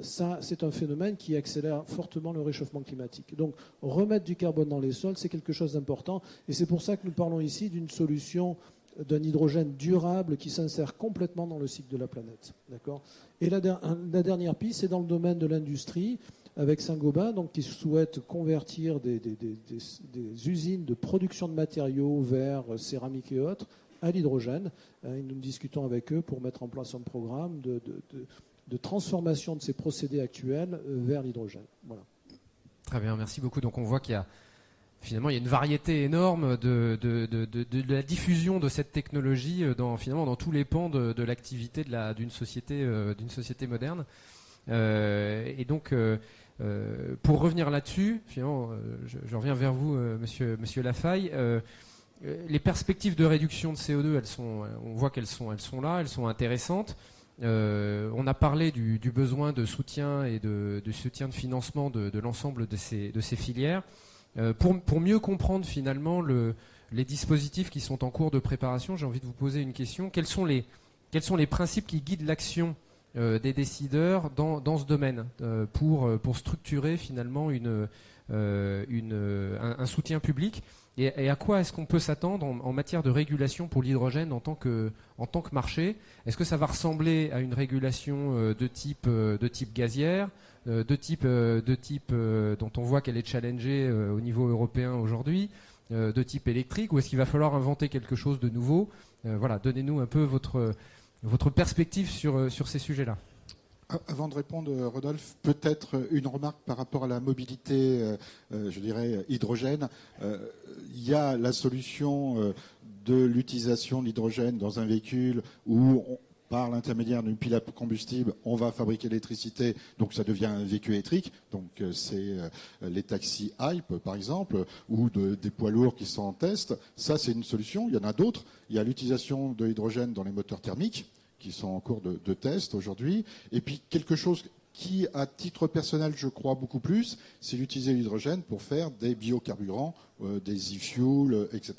ça, c'est un phénomène qui accélère fortement le réchauffement climatique. Donc, remettre du carbone dans les sols, c'est quelque chose d'important. Et c'est pour ça que nous parlons ici d'une solution d'un hydrogène durable qui s'insère complètement dans le cycle de la planète. D'accord ? Et la dernière piste, c'est dans le domaine de l'industrie, avec Saint-Gobain, donc, qui souhaite convertir des usines de production de matériaux, verre, céramique et autres, à l'hydrogène. Et nous discutons avec eux pour mettre en place un programme de transformation de ces procédés actuels vers l'hydrogène. Voilà. Très bien, merci beaucoup. Donc on voit qu'il y a finalement une variété énorme de la diffusion de cette technologie dans tous les pans de l'activité d'une société moderne. Et donc pour revenir là-dessus, finalement, je reviens vers vous, monsieur Lafaille. Les perspectives de réduction de CO2, on voit qu'elles sont là, elles sont intéressantes. On a parlé du besoin de soutien et de soutien de financement de l'ensemble de ces filières. Pour mieux comprendre finalement les dispositifs qui sont en cours de préparation, j'ai envie de vous poser une question. Quels sont les principes qui guident l'action des décideurs dans ce domaine pour structurer finalement un soutien public et à quoi est-ce qu'on peut s'attendre en matière de régulation pour l'hydrogène en tant que marché? Est-ce que ça va ressembler à une régulation de type gazière, de type dont on voit qu'elle est challengée au niveau européen aujourd'hui, de type électrique, ou est-ce qu'il va falloir inventer quelque chose de nouveau? Voilà, donnez-nous un peu votre perspective sur ces sujets-là. Avant de répondre, Rodolphe, peut-être une remarque par rapport à la mobilité, je dirais, hydrogène. Il y a la solution de l'utilisation de l'hydrogène dans un véhicule où, par l'intermédiaire d'une pile à combustible, on va fabriquer l'électricité, donc ça devient un véhicule électrique. Donc c'est les taxis Hype, par exemple, ou des poids lourds qui sont en test. Ça, c'est une solution. Il y en a d'autres. Il y a l'utilisation de l'hydrogène dans les moteurs thermiques, qui sont en cours de test aujourd'hui. Et puis quelque chose qui, à titre personnel, je crois beaucoup plus, c'est d'utiliser l'hydrogène pour faire des biocarburants, des e-fuels, etc.,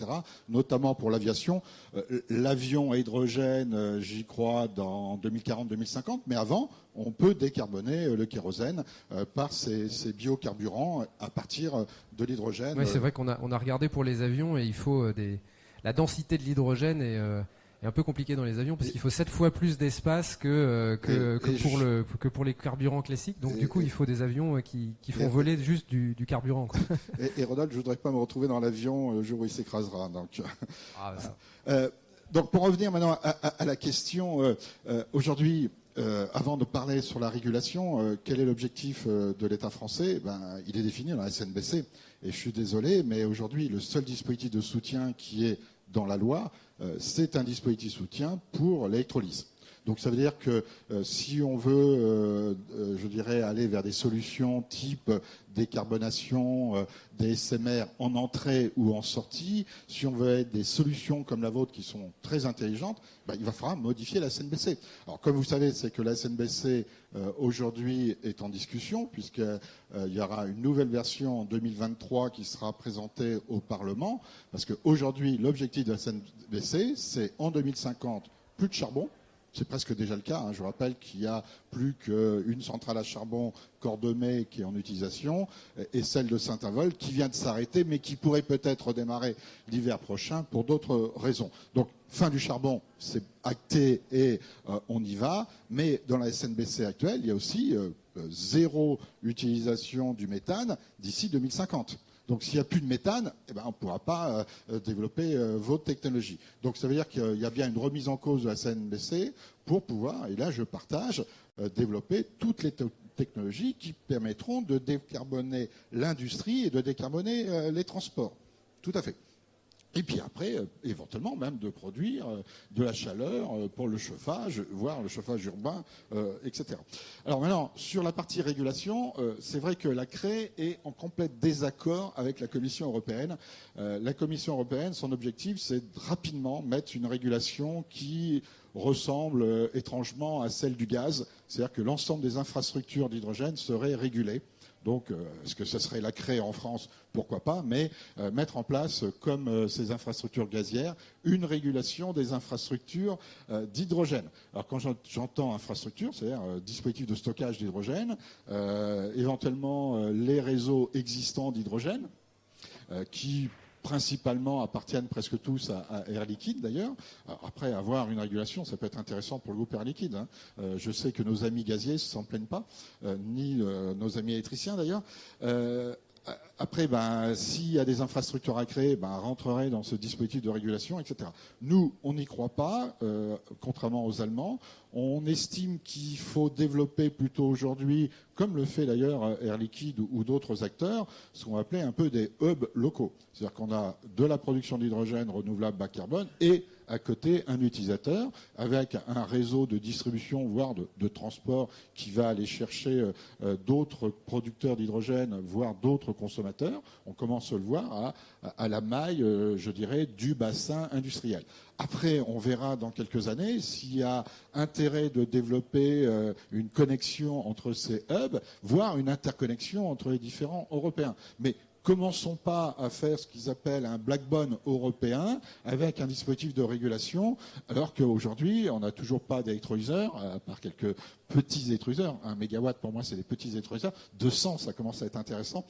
notamment pour l'aviation. L'avion à hydrogène, j'y crois, dans 2040-2050, mais avant, on peut décarboner le kérosène par ces biocarburants à partir de l'hydrogène. Oui, c'est vrai qu'on a regardé pour les avions et il faut la densité de l'hydrogène est un peu compliqué dans les avions parce qu'il faut 7 fois plus d'espace que pour les carburants classiques. Donc du coup, il faut des avions qui font voler juste du carburant, quoi. Et Rodolphe, je voudrais pas me retrouver dans l'avion le jour où il s'écrasera. Donc pour revenir maintenant à la question, aujourd'hui, avant de parler sur la régulation, quel est l'objectif de l'État français? Il est défini dans la SNBC. Et je suis désolé, mais aujourd'hui, le seul dispositif de soutien qui est dans la loi, c'est un dispositif de soutien pour l'électrolyse. Donc ça veut dire que si on veut, je dirais, aller vers des solutions type décarbonation, des SMR en entrée ou en sortie, si on veut être des solutions comme la vôtre qui sont très intelligentes, il va falloir modifier la SNBC. Alors comme vous savez, c'est que la SNBC aujourd'hui est en discussion puisqu'il y aura une nouvelle version en 2023 qui sera présentée au Parlement, parce qu'aujourd'hui l'objectif de la SNBC, c'est en 2050 plus de charbon. C'est presque déjà le cas. Je rappelle qu'il n'y a plus qu'une centrale à charbon, Cordemais, qui est en utilisation, et celle de Saint-Avold qui vient de s'arrêter, mais qui pourrait peut-être redémarrer l'hiver prochain pour d'autres raisons. Donc, fin du charbon, c'est acté et on y va. Mais dans la SNBC actuelle, il y a aussi zéro utilisation du méthane d'ici 2050. Donc s'il n'y a plus de méthane, on ne pourra pas développer votre technologie. Donc ça veut dire qu'il y a bien une remise en cause de la SNBC pour pouvoir, et là je partage, développer toutes les technologies qui permettront de décarboner l'industrie et de décarboner les transports. Tout à fait. Et puis après, éventuellement même de produire de la chaleur pour le chauffage, voire le chauffage urbain, etc. Alors maintenant, sur la partie régulation, c'est vrai que la CRE est en complet désaccord avec la Commission européenne. La Commission européenne, son objectif, c'est de rapidement mettre une régulation qui ressemble étrangement à celle du gaz. C'est-à-dire que l'ensemble des infrastructures d'hydrogène seraient régulées. Donc, est-ce que ça serait la CRE en France? Pourquoi pas, mais mettre en place, comme ces infrastructures gazières, une régulation des infrastructures d'hydrogène. Alors, quand j'entends infrastructure, c'est-à-dire dispositif de stockage d'hydrogène, éventuellement les réseaux existants d'hydrogène, qui principalement appartiennent presque tous à Air Liquide d'ailleurs. Après, avoir une régulation, ça peut être intéressant pour le groupe Air Liquide. Hein. Je sais que nos amis gaziers ne s'en plaignent pas, ni nos amis électriciens d'ailleurs. Après, s'il y a des infrastructures à créer, rentrerait dans ce dispositif de régulation, etc. Nous, on n'y croit pas, contrairement aux Allemands. On estime qu'il faut développer plutôt aujourd'hui, comme le fait d'ailleurs Air Liquide ou d'autres acteurs, ce qu'on va appeler un peu des hubs locaux. C'est-à-dire qu'on a de la production d'hydrogène renouvelable bas carbone et à côté un utilisateur avec un réseau de distribution, voire de transport qui va aller chercher d'autres producteurs d'hydrogène, voire d'autres consommateurs. On commence à le voir à la maille, je dirais, du bassin industriel. Après, on verra dans quelques années s'il y a intérêt de développer une connexion entre ces hubs, voire une interconnexion entre les différents Européens. Mais commençons pas à faire ce qu'ils appellent un blackbone européen avec un dispositif de régulation, alors qu'aujourd'hui, on n'a toujours pas d'électrolyseur, à part quelques petits électrolyseurs. 1 mégawatt, pour moi, c'est des petits électrolyseurs. 200, ça commence à être intéressant.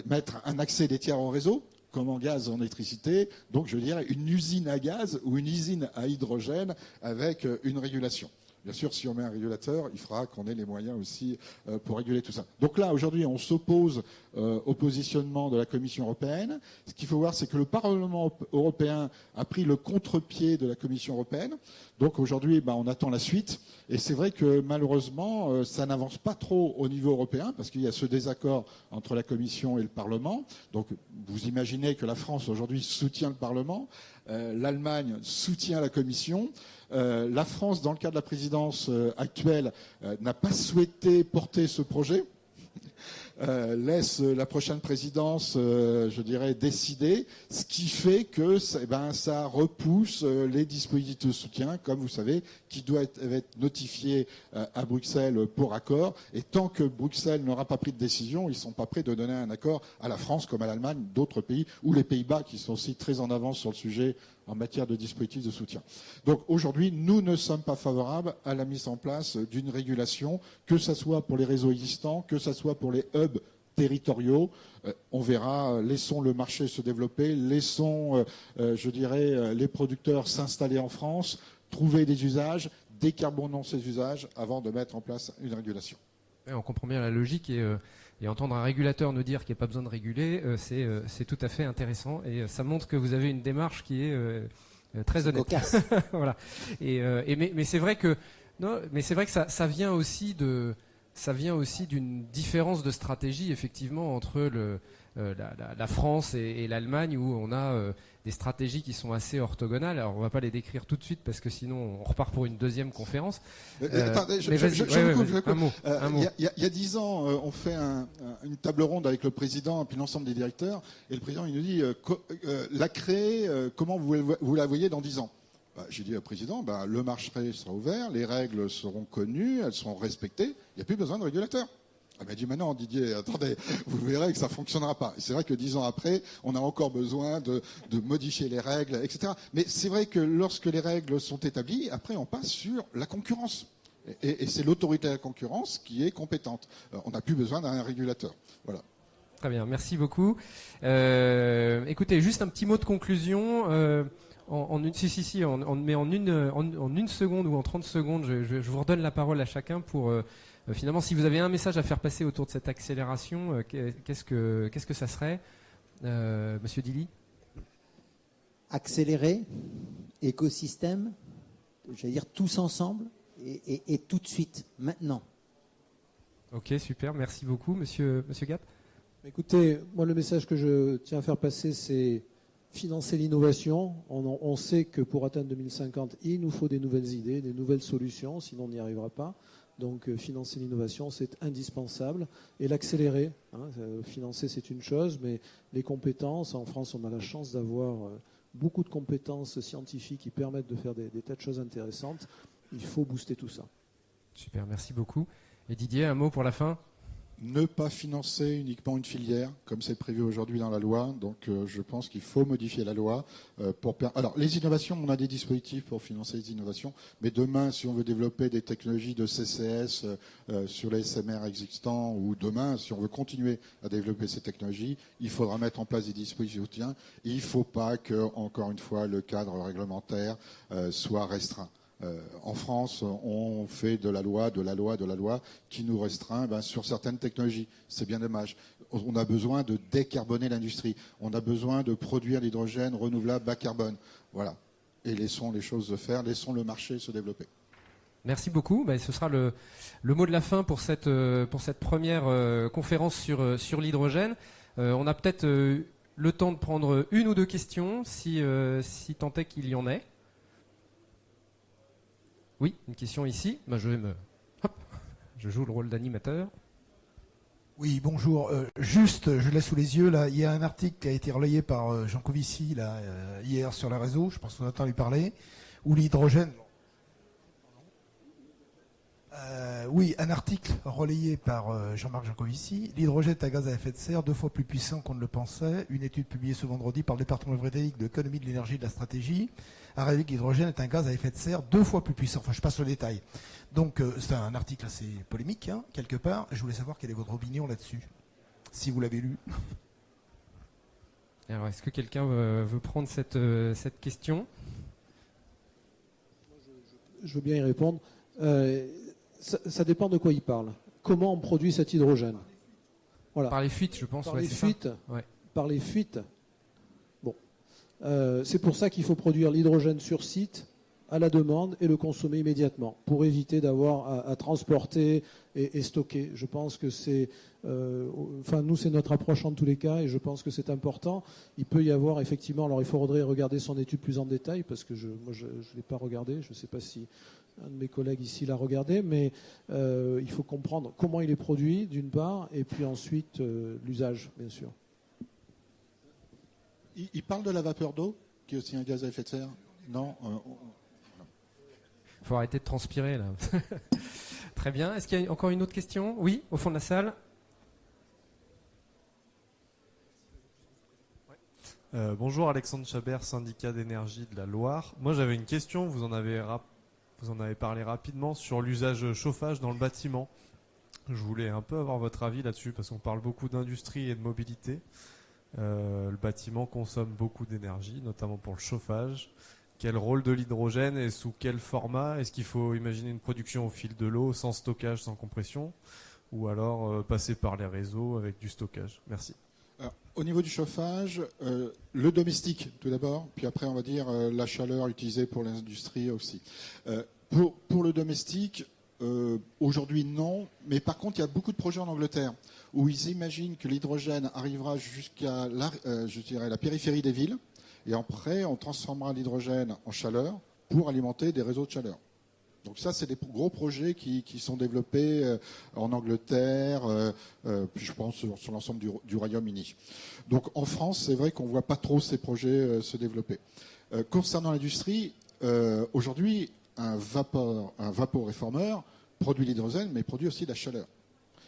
Mettre un accès des tiers au réseau, comme en gaz, en électricité. Donc, je dirais une usine à gaz ou une usine à hydrogène avec une régulation. Bien sûr, si on met un régulateur, il faudra qu'on ait les moyens aussi pour réguler tout ça. Donc là, aujourd'hui, on s'oppose au positionnement de la Commission européenne. Ce qu'il faut voir, c'est que le Parlement européen a pris le contre-pied de la Commission européenne. Donc aujourd'hui, on attend la suite. Et c'est vrai que malheureusement, ça n'avance pas trop au niveau européen parce qu'il y a ce désaccord entre la Commission et le Parlement. Donc vous imaginez que la France aujourd'hui soutient le Parlement, l'Allemagne soutient la Commission. La France, dans le cas de la présidence actuelle, n'a pas souhaité porter ce projet. Laisse la prochaine présidence, je dirais, décider, ce qui fait que ça repousse les dispositifs de soutien, comme vous savez, qui doivent être notifiés à Bruxelles pour accord. Et tant que Bruxelles n'aura pas pris de décision, ils ne sont pas prêts de donner un accord à la France, comme à l'Allemagne, d'autres pays, ou les Pays-Bas, qui sont aussi très en avance sur le sujet en matière de dispositifs de soutien. Donc aujourd'hui, nous ne sommes pas favorables à la mise en place d'une régulation, que ce soit pour les réseaux existants, que ce soit pour les hubs territoriaux. On verra, laissons le marché se développer, laissons, je dirais, les producteurs s'installer en France, trouver des usages, décarbonons ces usages avant de mettre en place une régulation. Ouais, on comprend bien la logique et entendre un régulateur nous dire qu'il n'y a pas besoin de réguler, c'est tout à fait intéressant et ça montre que vous avez une démarche qui est très honnête. Cocasse. Voilà. Mais c'est vrai que ça vient aussi d'une différence de stratégie effectivement entre la France et l'Allemagne où on a des stratégies qui sont assez orthogonales. Alors on va pas les décrire tout de suite parce que sinon on repart pour une deuxième conférence. Attendez, je coupe. Un mot. Il y a 10 ans, on fait une table ronde avec le président et puis l'ensemble des directeurs et le président il nous dit la créer, comment vous la voyez dans 10 ans? J'ai dit au président, le marché sera ouvert, les règles seront connues, elles seront respectées, il n'y a plus besoin de régulateur. Il m'a dit, maintenant Didier, attendez, vous verrez que ça ne fonctionnera pas. Et c'est vrai que 10 ans après, on a encore besoin de modifier les règles, etc. Mais c'est vrai que lorsque les règles sont établies, après on passe sur la concurrence. Et c'est l'autorité de la concurrence qui est compétente. On n'a plus besoin d'un régulateur. Voilà. Très bien, merci beaucoup. Écoutez, juste un petit mot de conclusion. En une seconde ou en 30 secondes, je vous redonne la parole à chacun pour finalement, si vous avez un message à faire passer autour de cette accélération, qu'est-ce que ça serait, Monsieur Dilly? Accélérer, écosystème, j'allais dire tous ensemble et tout de suite, maintenant. Ok, super, merci beaucoup, monsieur Gatt. Écoutez, moi le message que je tiens à faire passer, c'est financer l'innovation. On sait que pour atteindre 2050, il nous faut des nouvelles idées, des nouvelles solutions, sinon on n'y arrivera pas. Donc financer l'innovation, c'est indispensable. Et l'accélérer. Financer, c'est une chose, mais les compétences, en France, on a la chance d'avoir beaucoup de compétences scientifiques qui permettent de faire des tas de choses intéressantes. Il faut booster tout ça. Super, merci beaucoup. Et Didier, un mot pour la fin ? Ne pas financer uniquement une filière, comme c'est prévu aujourd'hui dans la loi. Donc je pense qu'il faut modifier la loi. Alors les innovations, on a des dispositifs pour financer les innovations. Mais demain, si on veut développer des technologies de CCS sur les SMR existants, ou demain, si on veut continuer à développer ces technologies, il faudra mettre en place des dispositifs de soutien. Il ne faut pas que, encore une fois, le cadre réglementaire soit restreint. En France, on fait de la loi qui nous restreint sur certaines technologies. C'est bien dommage. On a besoin de décarboner l'industrie. On a besoin de produire l'hydrogène renouvelable bas carbone. Voilà. Et laissons les choses se faire, laissons le marché se développer. Merci beaucoup. Ce sera le mot de la fin pour cette première conférence sur l'hydrogène. On a peut-être le temps de prendre une ou deux questions, si tant est qu'il y en ait. Oui, une question ici. Je joue le rôle d'animateur. Oui, bonjour. Je l'ai sous les yeux. Là, il y a un article qui a été relayé par Jean Covici hier sur les réseaux. Je pense qu'on entend lui parler. Où l'hydrogène. Oui, un article relayé par Jean-Marc Jancovici. L'hydrogène est un gaz à effet de serre 2 fois plus puissant qu'on ne le pensait. Une étude publiée ce vendredi par le département britannique de l'économie de l'énergie et de la stratégie a révélé que l'hydrogène est un gaz à effet de serre 2 fois plus puissant. Enfin, je passe au détail. Donc, c'est un article assez polémique, quelque part. Je voulais savoir quelle est votre opinion là-dessus, si vous l'avez lu. Alors, est-ce que quelqu'un veut prendre cette question ? Je veux bien y répondre. Ça dépend de quoi il parle. Comment on produit cet hydrogène ? Voilà. Par les fuites, je pense. Par les fuites. Ouais. Par les fuites. Bon. C'est pour ça qu'il faut produire l'hydrogène sur site, à la demande, et le consommer immédiatement, pour éviter d'avoir à transporter et stocker. Je pense que c'est... nous, c'est notre approche en tous les cas, et je pense que c'est important. Il peut y avoir, effectivement... Alors, il faudrait regarder son étude plus en détail, parce que je ne l'ai pas regardé. Je ne sais pas si... un de mes collègues ici l'a regardé, mais il faut comprendre comment il est produit, d'une part, et puis ensuite l'usage, bien sûr. Il parle de la vapeur d'eau, qui est aussi un gaz à effet de serre ? Non Il faut arrêter de transpirer, là. Très bien. Est-ce qu'il y a encore une autre question ? Oui, au fond de la salle. Bonjour, Alexandre Chabert, syndicat d'énergie de la Loire. Moi, j'avais une question. Vous en avez parlé rapidement sur l'usage chauffage dans le bâtiment. Je voulais un peu avoir votre avis là-dessus parce qu'on parle beaucoup d'industrie et de mobilité. Le bâtiment consomme beaucoup d'énergie, notamment pour le chauffage. Quel rôle de l'hydrogène et sous quel format ? Est-ce qu'il faut imaginer une production au fil de l'eau, sans stockage, sans compression ? Ou alors passer par les réseaux avec du stockage ? Merci. Alors, au niveau du chauffage, le domestique tout d'abord, puis après on va dire la chaleur utilisée pour l'industrie aussi. Pour le domestique, aujourd'hui non, mais par contre il y a beaucoup de projets en Angleterre où ils imaginent que l'hydrogène arrivera jusqu'à la périphérie des villes, et après on transformera l'hydrogène en chaleur pour alimenter des réseaux de chaleur. Donc ça, c'est des gros projets qui sont développés en Angleterre, puis je pense sur l'ensemble du Royaume-Uni. Donc en France, c'est vrai qu'on ne voit pas trop ces projets se développer. Concernant l'industrie, aujourd'hui, un vaporéformeur produit l'hydrogène, mais produit aussi de la chaleur.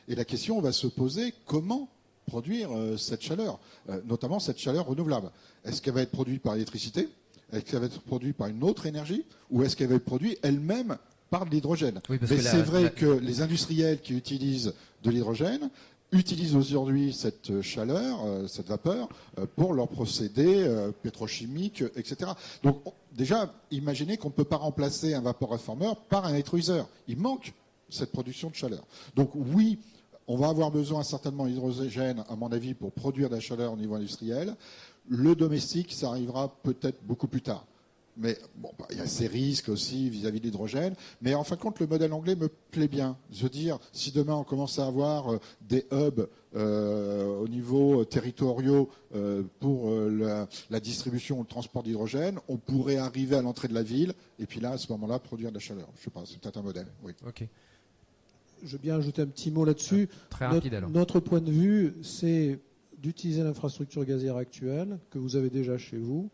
Et la question va se poser, comment produire cette chaleur, notamment cette chaleur renouvelable ? Est-ce qu'elle va être produite par l'électricité ? Est-ce qu'elle va être produite par une autre énergie, ou est-ce qu'elle va être produite elle-même par de l'hydrogène ? Oui, mais c'est vrai que les industriels qui utilisent de l'hydrogène utilisent aujourd'hui cette chaleur, cette vapeur, pour leurs procédés pétrochimiques, etc. Donc déjà, imaginez qu'on ne peut pas remplacer un vaporéformeur par un électrolyseur. Il manque cette production de chaleur. Donc oui, on va avoir besoin certainement d'hydrogène, à mon avis, pour produire de la chaleur au niveau industriel. Le domestique, ça arrivera peut-être beaucoup plus tard. Mais bon, il y a ces risques aussi vis-à-vis de l'hydrogène. Mais en fin de compte, le modèle anglais me plaît bien. Je veux dire, si demain on commence à avoir des hubs au niveau territoriaux pour la distribution ou le transport d'hydrogène, on pourrait arriver à l'entrée de la ville et puis là, à ce moment-là, produire de la chaleur. Je sais pas, c'est peut-être un modèle. Oui. Ok. Je veux bien ajouter un petit mot là-dessus. Très rapide alors. Notre point de vue, c'est d'utiliser l'infrastructure gazière actuelle que vous avez déjà chez vous,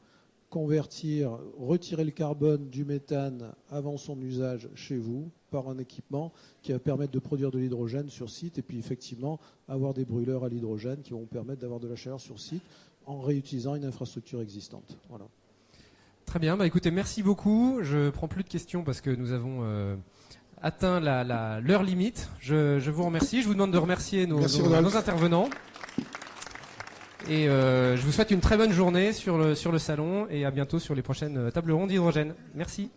convertir, retirer le carbone du méthane avant son usage chez vous par un équipement qui va permettre de produire de l'hydrogène sur site et puis effectivement avoir des brûleurs à l'hydrogène qui vont permettre d'avoir de la chaleur sur site en réutilisant une infrastructure existante. Voilà. Très bien, écoutez, merci beaucoup. Je prends plus de questions parce que nous avons atteint l'heure limite. Je vous remercie. Je vous demande de remercier nos intervenants. Et je vous souhaite une très bonne journée sur le salon et à bientôt sur les prochaines tables rondes d'hydrogène. Merci.